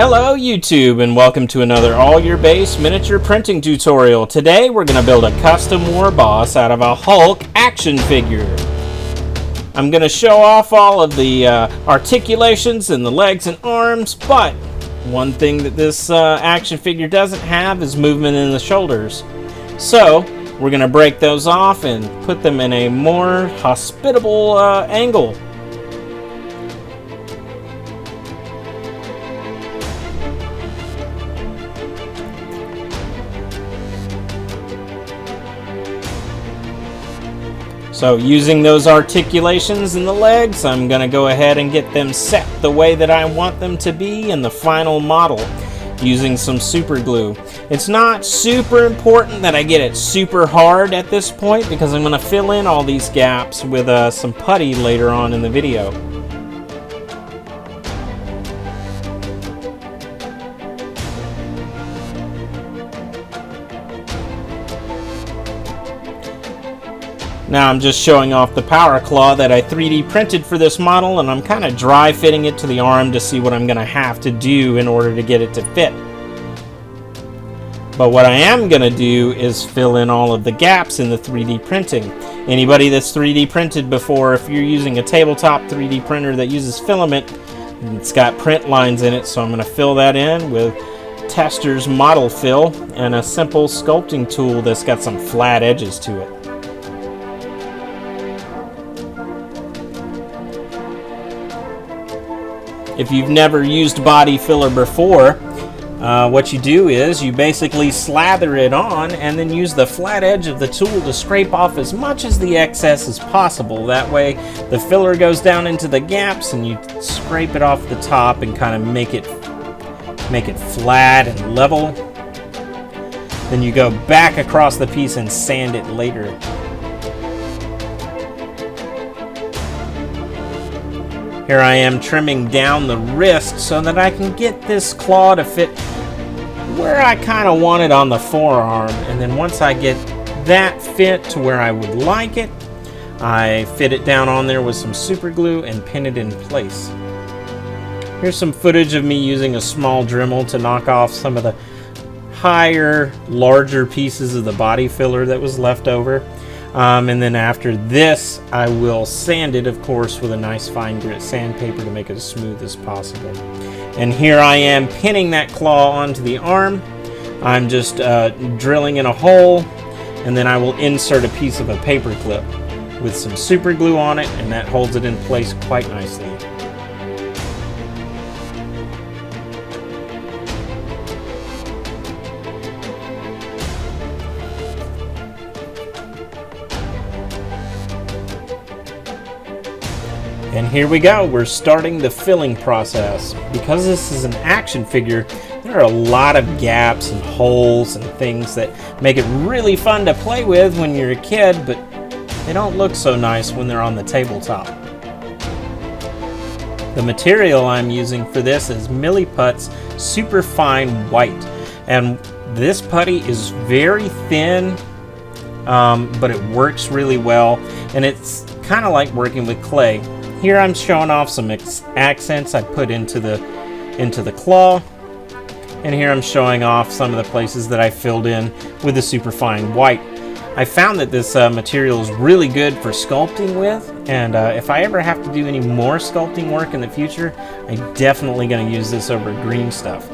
Hello YouTube, and welcome to another all-your-base miniature printing tutorial. Today we're going to build a custom Warboss out of a Hulk action figure. I'm going to show off all of the articulations and the legs and arms, but one thing that this action figure doesn't have is movement in the shoulders. So we're going to break those off and put them in a more hospitable angle. So using those articulations in the legs, I'm going to go ahead and get them set the way that I want them to be in the final model using some super glue. It's not super important that I get it super hard at this point because I'm going to fill in all these gaps with some putty later on in the video. Now I'm just showing off the power claw that I 3D printed for this model, and I'm kind of dry fitting it to the arm to see what I'm going to have to do in order to get it to fit. But what I am going to do is fill in all of the gaps in the 3D printing. Anybody that's 3D printed before, if you're using a tabletop 3D printer that uses filament, it's got print lines in it, so I'm going to fill that in with Tester's Model Fill and a simple sculpting tool that's got some flat edges to it. If you've never used body filler before, what you do is you basically slather it on and then use the flat edge of the tool to scrape off as much as the excess as possible. That way the filler goes down into the gaps and you scrape it off the top and kind of make it flat and level. Then you go back across the piece and sand it later. Here I am trimming down the wrist so that I can get this claw to fit where I kind of want it on the forearm. And then once I get that fit to where I would like it, I fit it down on there with some super glue and pin it in place. Here's some footage of me using a small Dremel to knock off some of the larger pieces of the body filler that was left over. And then after this, I will sand it, of course, with a nice fine grit sandpaper to make it as smooth as possible. And here I am pinning that claw onto the arm. I'm just drilling in a hole, and then I will insert a piece of a paper clip with some super glue on it, and that holds it in place quite nicely. And here we go, we're starting the filling process. Because this is an action figure, there are a lot of gaps and holes and things that make it really fun to play with when you're a kid, but they don't look so nice when they're on the tabletop. The material I'm using for this is Milliput's Super Fine White. And this putty is very thin, but it works really well, and it's kind of like working with clay. Here I'm showing off some accents I put into the claw, and here I'm showing off some of the places that I filled in with the superfine white. I found that this material is really good for sculpting with, and if I ever have to do any more sculpting work in the future, I'm definitely going to use this over green stuff.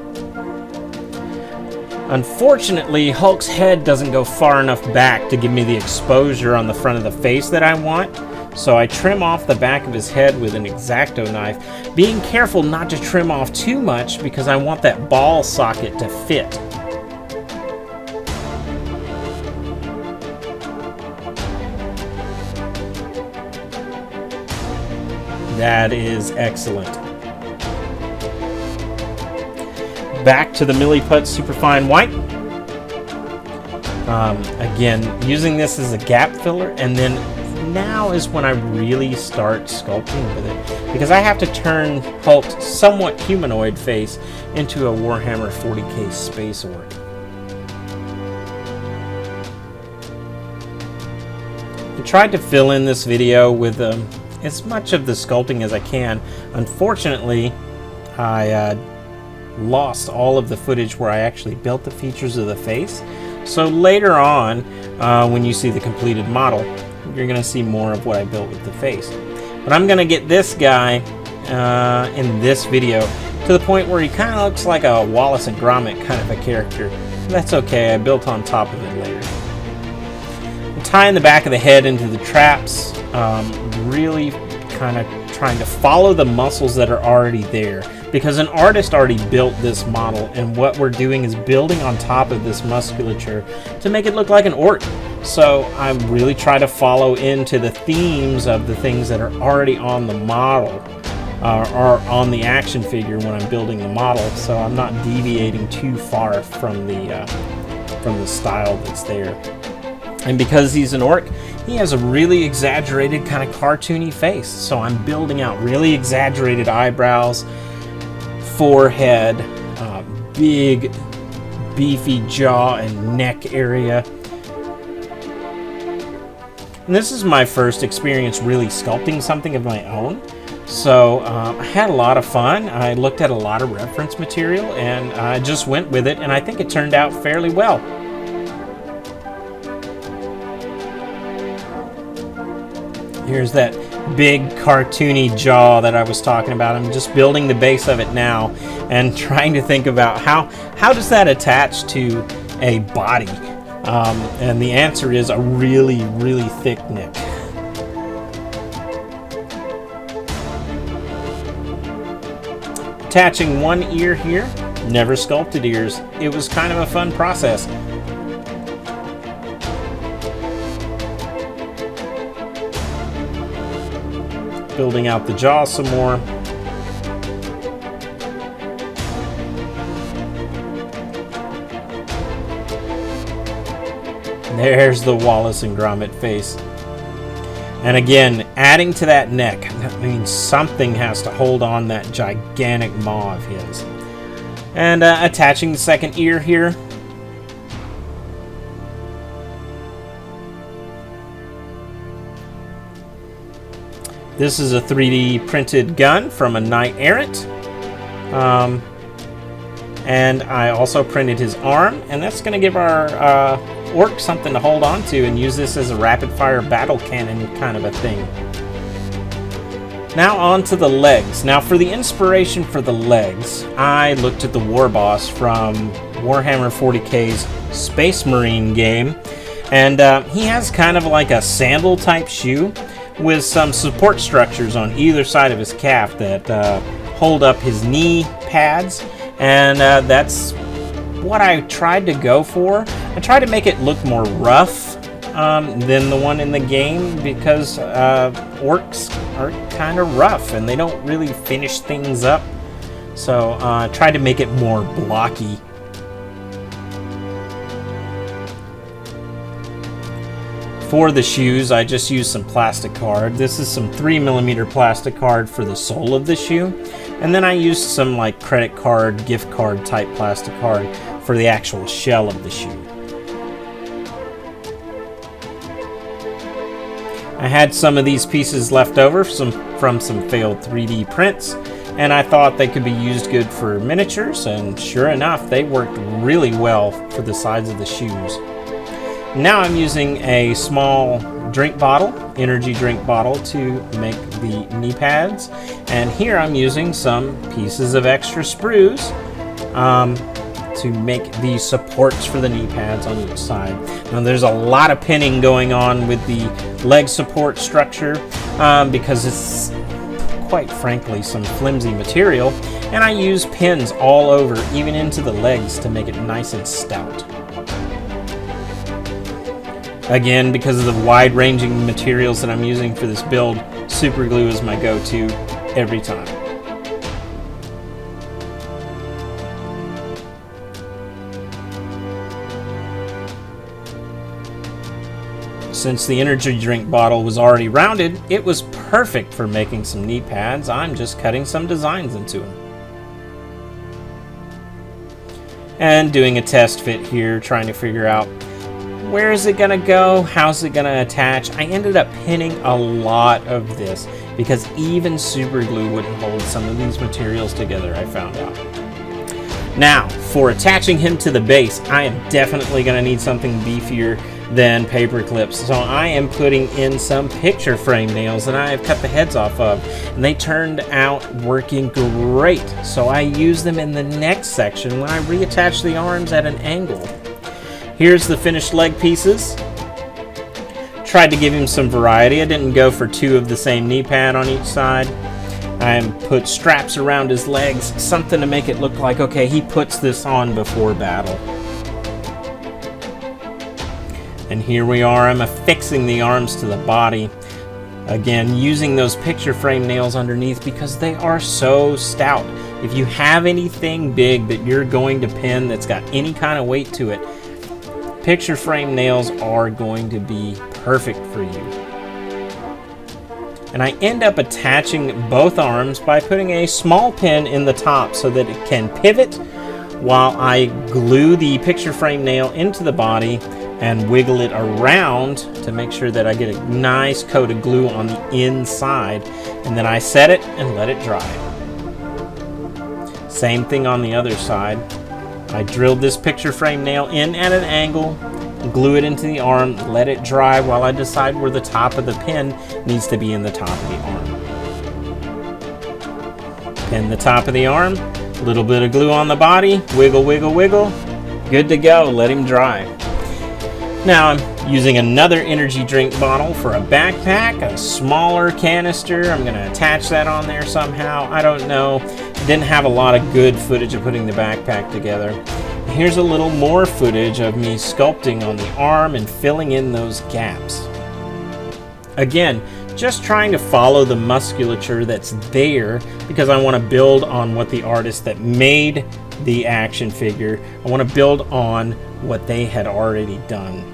Unfortunately, Hulk's head doesn't go far enough back to give me the exposure on the front of the face that I want. So I trim off the back of his head with an X-Acto knife, being careful not to trim off too much because I want that ball socket to fit. That is excellent. Back to the Milliput Superfine White. Again, using this as a gap filler, and then now is when I really start sculpting with it, because I have to turn Hulk's somewhat humanoid face into a Warhammer 40k space orc. I tried to fill in this video with as much of the sculpting as I can. Unfortunately, I lost all of the footage where I actually built the features of the face. So later on, when you see the completed model, you're going to see more of what I built with the face. But I'm going to get this guy in this video to the point where he kind of looks like a Wallace and Gromit kind of a character. That's okay, I built on top of it later. I'm tying the back of the head into the traps, really kind of trying to follow the muscles that are already there, because an artist already built this model, and what we're doing is building on top of this musculature to make it look like an orc. So I really try to follow into the themes of the things that are already on the model, or on the action figure when I'm building the model, so I'm not deviating too far from the style that's there. And because he's an orc, he has a really exaggerated kind of cartoony face, so I'm building out really exaggerated eyebrows, forehead, big beefy jaw and neck area. And this is my first experience really sculpting something of my own. So I had a lot of fun. I looked at a lot of reference material and I just went with it, and I think it turned out fairly well. Here's that big cartoony jaw that I was talking about. I'm just building the base of it now and trying to think about how does that attach to a body? And the answer is a really, really thick neck. Attaching one ear here, never sculpted ears. It was kind of a fun process. Building out the jaw some more. There's the Wallace and Gromit face. And again, adding to that neck, that means something has to hold on that gigantic maw of his. And attaching the second ear here. This is a 3D printed gun from a knight errant. And I also printed his arm, and that's going to give our orc something to hold on to and use this as a rapid fire battle cannon kind of a thing. Now on to the legs. Now for the inspiration for the legs, I looked at the Warboss from Warhammer 40k's Space Marine game, and he has kind of like a sandal type shoe with some support structures on either side of his calf that hold up his knee pads, and that's what I tried to go for. I tried to make it look more rough than the one in the game, because orcs are kind of rough and they don't really finish things up. So I tried to make it more blocky. For the shoes, I just used some plastic card. This is some 3mm plastic card for the sole of the shoe. And then I used some like credit card, gift card type plastic card for the actual shell of the shoe. I had some of these pieces left over from some failed 3D prints, and I thought they could be used good for miniatures, and sure enough, they worked really well for the sides of the shoes. Now I'm using a small drink bottle, energy drink bottle, to make the knee pads, and here I'm using some pieces of extra sprues to make the supports for the knee pads on each side. Now there's a lot of pinning going on with the leg support structure because it's quite frankly some flimsy material, and I use pins all over, even into the legs, to make it nice and stout. Again, because of the wide-ranging materials that I'm using for this build, super glue is my go-to every time. Since the energy drink bottle was already rounded, it was perfect for making some knee pads. I'm just cutting some designs into them. And doing a test fit here, trying to figure out where is it gonna go, how's it gonna attach. I ended up pinning a lot of this because even super glue wouldn't hold some of these materials together, I found out. Now, for attaching him to the base, I am definitely going to need something beefier than paper clips. So I am putting in some picture frame nails that I have cut the heads off of, and they turned out working great. So I use them in the next section when I reattach the arms at an angle. Here's the finished leg pieces. Tried to give him some variety. I didn't go for 2 of the same knee pad on each side. I put straps around his legs, something to make it look like, okay, he puts this on before battle. And here we are, I'm affixing the arms to the body. Again, using those picture frame nails underneath because they are so stout. If you have anything big that you're going to pin that's got any kind of weight to it, picture frame nails are going to be perfect for you. And I end up attaching both arms by putting a small pin in the top so that it can pivot while I glue the picture frame nail into the body and wiggle it around to make sure that I get a nice coat of glue on the inside. And then I set it and let it dry. Same thing on the other side. I drilled this picture frame nail in at an angle, glue it into the arm, let it dry while I decide where the top of the pin needs to be in the top of the arm. Pin the top of the arm, a little bit of glue on the body, wiggle, wiggle, wiggle. Good to go, let him dry. Now I'm using another energy drink bottle for a backpack, a smaller canister. I'm going to attach that on there somehow. I don't know. Didn't have a lot of good footage of putting the backpack together. Here's a little more footage of me sculpting on the arm and filling in those gaps. Again, just trying to follow the musculature that's there because I want to build on what the artist that made the action figure, I want to build on what they had already done.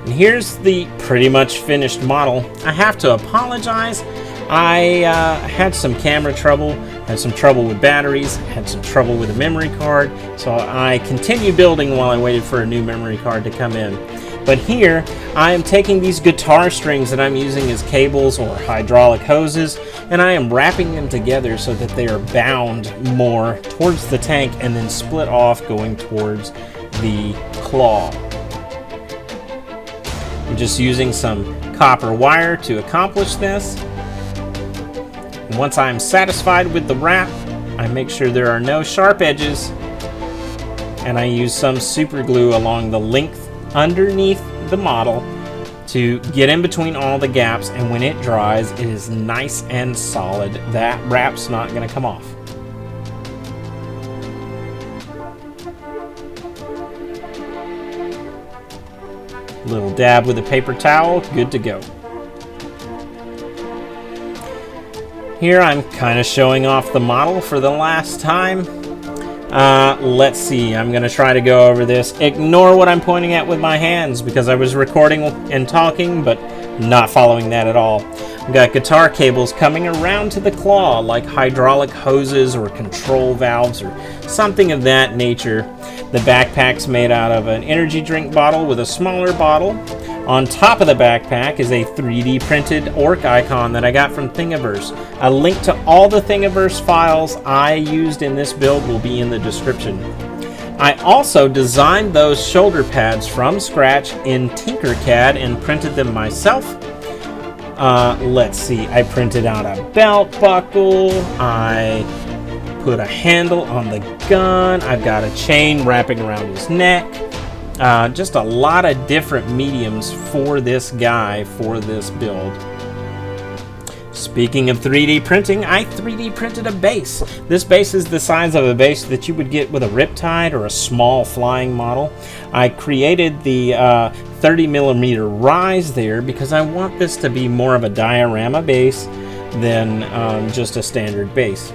And here's the pretty much finished model. I have to apologize. I had some camera trouble, had some trouble with batteries, had some trouble with a memory card, so I continued building while I waited for a new memory card to come in. But here, I am taking these guitar strings that I'm using as cables or hydraulic hoses, and I am wrapping them together so that they are bound more towards the tank and then split off going towards the claw. I'm just using some copper wire to accomplish this. And once I'm satisfied with the wrap, I make sure there are no sharp edges, and I use some super glue along the length underneath the model to get in between all the gaps, and when it dries, it is nice and solid. That wrap's not going to come off. Little dab with a paper towel, good to go. Here I'm kind of showing off the model for the last time. Let's see, I'm going to try to go over this. Ignore what I'm pointing at with my hands because I was recording and talking, but not following that at all. I've got guitar cables coming around to the claw like hydraulic hoses or control valves or something of that nature. The backpack's made out of an energy drink bottle with a smaller bottle. On top of the backpack is a 3D printed orc icon that I got from Thingiverse. A link to all the Thingiverse files I used in this build will be in the description. I also designed those shoulder pads from scratch in Tinkercad and printed them myself. Let's see, I printed out a belt buckle, I put a handle on the gun, I've got a chain wrapping around his neck. Just a lot of different mediums for this guy, for this build. Speaking of 3D printing, I 3D printed a base. This base is the size of a base that you would get with a Riptide or a small flying model. I created the 30mm rise there because I want this to be more of a diorama base than just a standard base.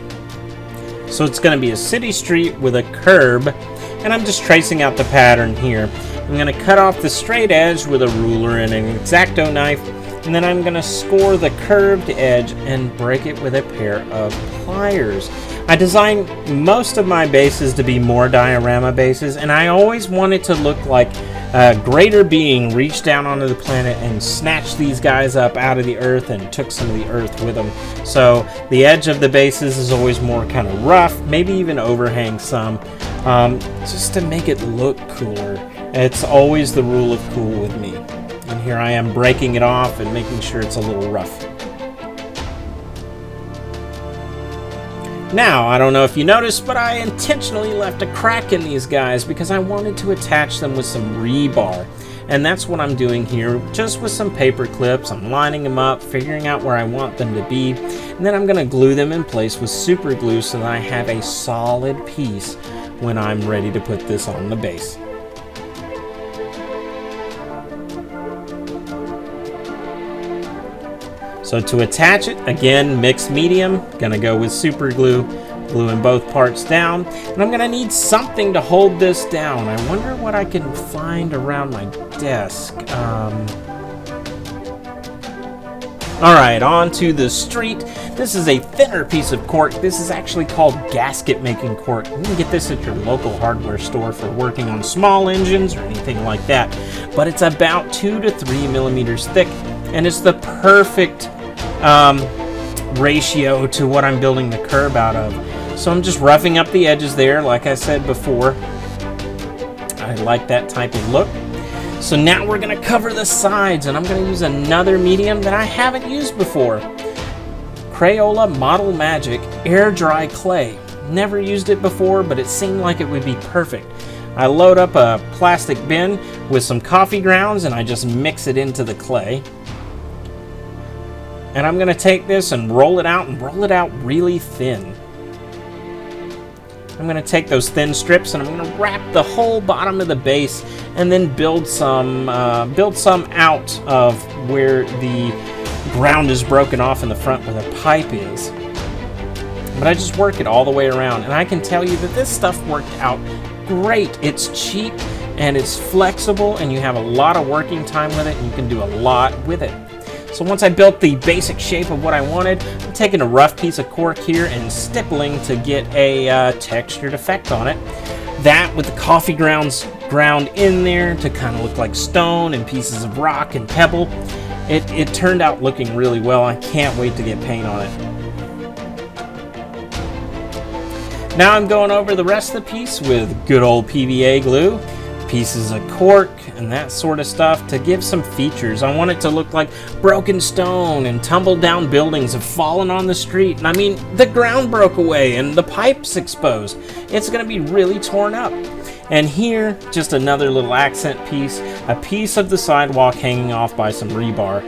So it's going to be a city street with a curb, and I'm just tracing out the pattern here. I'm going to cut off the straight edge with a ruler and an X-Acto knife, and then I'm going to score the curved edge and break it with a pair of pliers. I designed most of my bases to be more diorama bases, and I always wanted to look like a greater being reached down onto the planet and snatched these guys up out of the earth and took some of the earth with them. So the edge of the bases is always more kind of rough, maybe even overhang some, just to make it look cooler. It's always the rule of cool with me. And here I am breaking it off and making sure it's a little rough. Now, I don't know if you noticed, but I intentionally left a crack in these guys because I wanted to attach them with some rebar. And that's what I'm doing here, just with some paper clips. I'm lining them up, figuring out where I want them to be, and then I'm going to glue them in place with super glue so that I have a solid piece when I'm ready to put this on the base. So to attach it, again, mixed medium, gonna go with super glue, gluing both parts down, and I'm gonna need something to hold this down. I wonder what I can find around my desk. All right, on to the street. This is a thinner piece of cork. This is actually called gasket making cork. You can get this at your local hardware store for working on small engines or anything like that. But it's about 2 to 3 millimeters thick, and it's the perfect ratio to what I'm building the curb out of. So I'm just roughing up the edges there, like I said before. I like that type of look. So now we're going to cover the sides, and I'm going to use another medium that I haven't used before. Crayola Model Magic Air Dry Clay. Never used it before, but it seemed like it would be perfect. I load up a plastic bin with some coffee grounds, and I just mix it into the clay. And I'm going to take this and roll it out really thin. I'm going to take those thin strips and I'm going to wrap the whole bottom of the base and then build some out of where the ground is broken off in the front where the pipe is. But I just work it all the way around, and I can tell you that this stuff worked out great. It's cheap and it's flexible, and you have a lot of working time with it, and you can do a lot with it. So once I built the basic shape of what I wanted, I'm taking a rough piece of cork here and stippling to get a textured effect on it. That with the coffee grounds ground in there to kind of look like stone and pieces of rock and pebble. It turned out looking really well. I can't wait to get paint on it. Now I'm going over the rest of the piece with good old PVA glue, pieces of cork, and that sort of stuff to give some features. I want it to look like broken stone and tumbled down buildings have fallen on the street. And I mean, the ground broke away and the pipe's exposed. It's going to be really torn up. And here, just another little accent piece, a piece of the sidewalk hanging off by some rebar.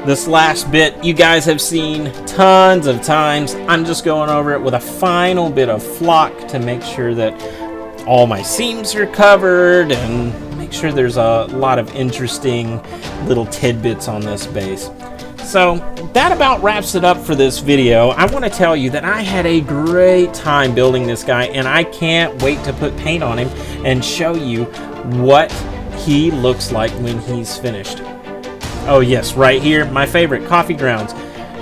This last bit you guys have seen tons of times. I'm just going over it with a final bit of flock to make sure that all my seams are covered and make sure there's a lot of interesting little tidbits on this base. So that about wraps it up for this video. I want to tell you that I had a great time building this guy, and I can't wait to put paint on him and show you what he looks like when he's finished. Oh yes, right here, my favorite, coffee grounds.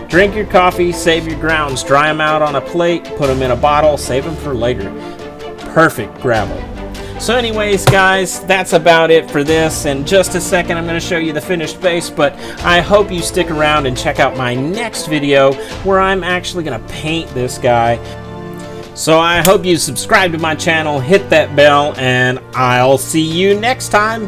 Drink your coffee, save your grounds, dry them out on a plate, put them in a bottle, save them for later. Perfect gravel. So anyways, guys, that's about it for this. In just a second, I'm going to show you the finished base, but I hope you stick around and check out my next video where I'm actually going to paint this guy. So I hope you subscribe to my channel, hit that bell, and I'll see you next time.